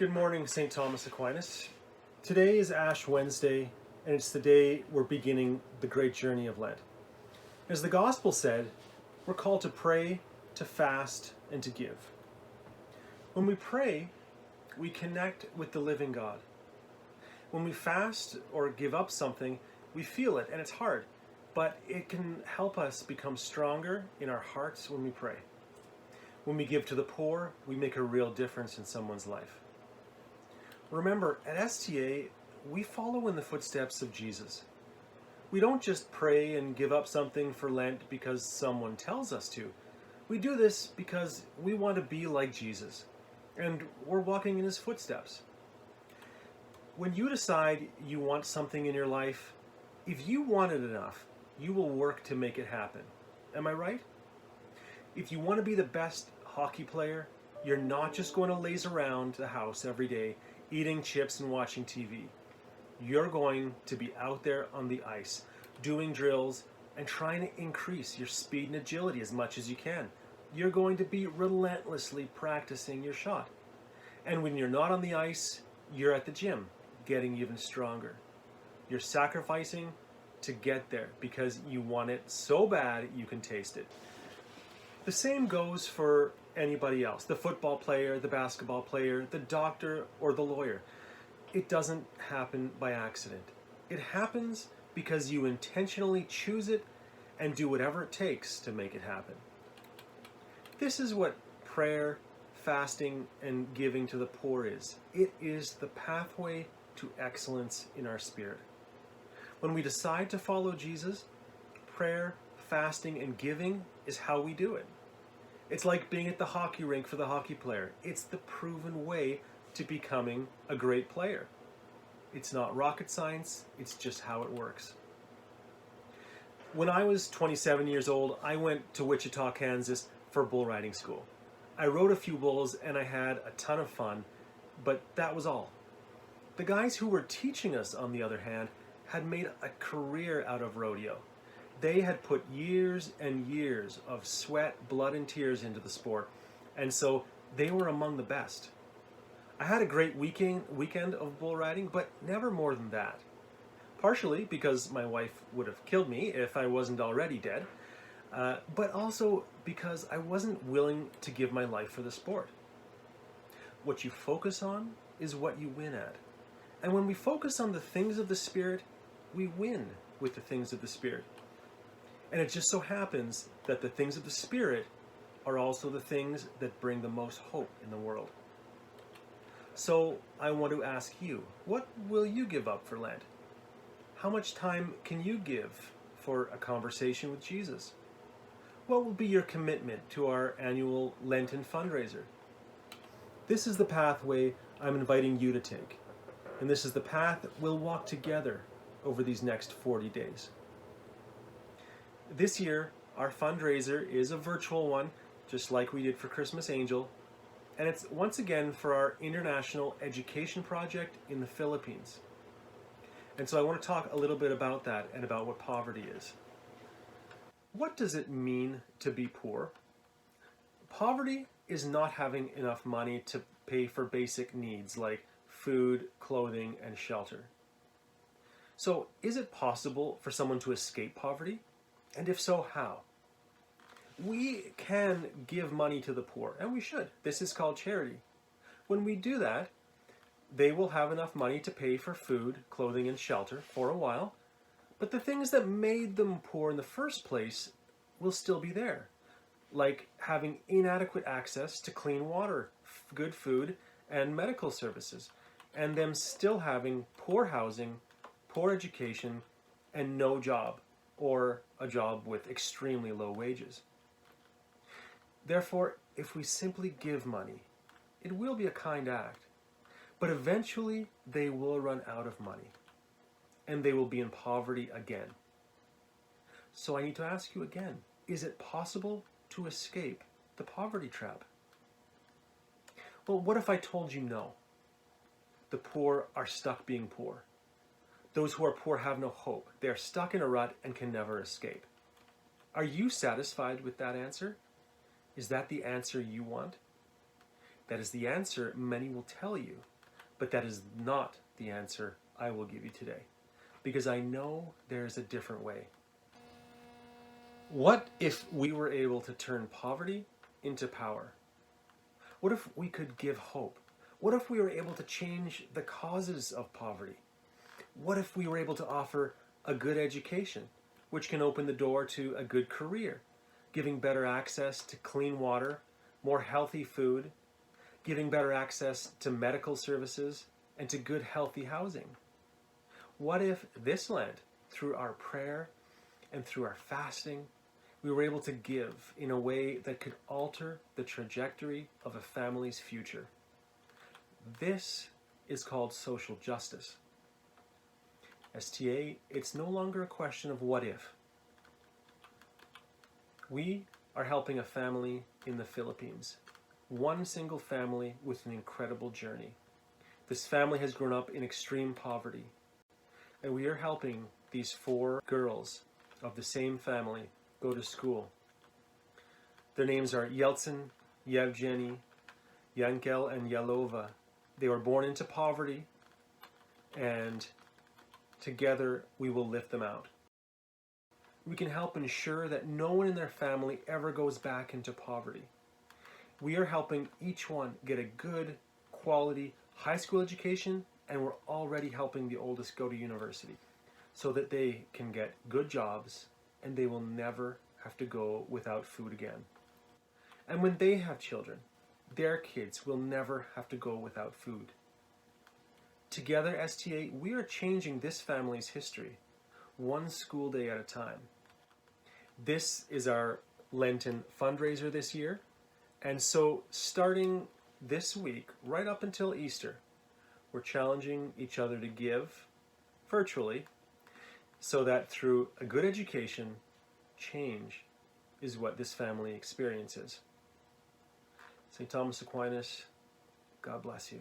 Good morning, St. Thomas Aquinas. Today is Ash Wednesday, and it's the day we're beginning the great journey of Lent. As the Gospel said, we're called to pray, to fast, and to give. When we pray, we connect with the living God. When we fast or give up something, we feel it, and it's hard, but it can help us become stronger in our hearts when we pray. When we give to the poor, we make a real difference in someone's life. Remember, at STA, we follow in the footsteps of Jesus. We don't just pray and give up something for Lent because someone tells us to. We do this because we want to be like Jesus, and we're walking in his footsteps. When you decide you want something in your life, if you want it enough, you will work to make it happen. Am I right? If you want to be the best hockey player, you're not just going to laze around the house every day eating chips and watching TV. You're going to be out there on the ice, doing drills and trying to increase your speed and agility as much as you can. You're going to be relentlessly practicing your shot. And when you're not on the ice, you're at the gym, getting even stronger. You're sacrificing to get there because you want it so bad you can taste it. The same goes for anybody else, the football player, the basketball player, the doctor, or the lawyer. It doesn't happen by accident. It happens because you intentionally choose it and do whatever it takes to make it happen. This is what prayer, fasting, and giving to the poor is. It is the pathway to excellence in our spirit. When we decide to follow Jesus, prayer, fasting, and giving is how we do it. It's like being at the hockey rink for the hockey player. It's the proven way to becoming a great player. It's not rocket science, it's just how it works. When I was 27 years old, I went to Wichita, Kansas for bull riding school. I rode a few bulls and I had a ton of fun, but that was all. The guys who were teaching us, on the other hand, had made a career out of rodeo. They had put years and years of sweat, blood, and tears into the sport, and so they were among the best. I had a great weekend of bull riding, but never more than that. Partially because my wife would have killed me if I wasn't already dead, but also because I wasn't willing to give my life for the sport. What you focus on is what you win at. And when we focus on the things of the Spirit, we win with the things of the Spirit. And it just so happens that the things of the Spirit are also the things that bring the most hope in the world. So I want to ask you, what will you give up for Lent? How much time can you give for a conversation with Jesus? What will be your commitment to our annual Lenten fundraiser? This is the pathway I'm inviting you to take. And this is the path we'll walk together over these next 40 days. This year, our fundraiser is a virtual one, just like we did for Christmas Angel, and it's once again for our international education project in the Philippines. And so I want to talk a little bit about that and about what poverty is. What does it mean to be poor? Poverty is not having enough money to pay for basic needs like food, clothing, and shelter. So, is it possible for someone to escape poverty? And if so, how? We can give money to the poor, and we should. This is called charity. When we do that, they will have enough money to pay for food, clothing, and shelter for a while, but the things that made them poor in the first place will still be there, like having inadequate access to clean water, good food, and medical services, and them still having poor housing, poor education, and no job, or a job with extremely low wages. Therefore, if we simply give money, it will be a kind act, but eventually they will run out of money, and they will be in poverty again. So I need to ask you again, is it possible to escape the poverty trap? Well, what if I told you no? The poor are stuck being poor. Those who are poor have no hope. They are stuck in a rut and can never escape. Are you satisfied with that answer? Is that the answer you want? That is the answer many will tell you But that is not the answer I will give you today, because I know there is a different way. What if we were able to turn poverty into power? What if we could give hope? What if we were able to change the causes of poverty? What if we were able to offer a good education, which can open the door to a good career, giving better access to clean water, more healthy food, giving better access to medical services, and to good, healthy housing? What if this Lent, through our prayer and through our fasting, we were able to give in a way that could alter the trajectory of a family's future? This is called social justice. STA, it's no longer a question of what if. We are helping a family in the Philippines, one single family with an incredible journey. This family has grown up in extreme poverty, and we are helping these 4 girls of the same family go to school. Their names are Yeltsin, Yevgeny, Yankel, and Yelova. They were born into poverty, and together we will lift them out. We can help ensure that no one in their family ever goes back into poverty. We are helping each one get a good, quality high school education, and we're already helping the oldest go to university so that they can get good jobs and they will never have to go without food again. And when they have children, their kids will never have to go without food. Together, STA, we are changing this family's history, one school day at a time. This is our Lenten fundraiser this year, and so starting this week, right up until Easter, we're challenging each other to give virtually, so that through a good education, change is what this family experiences. St. Thomas Aquinas, God bless you.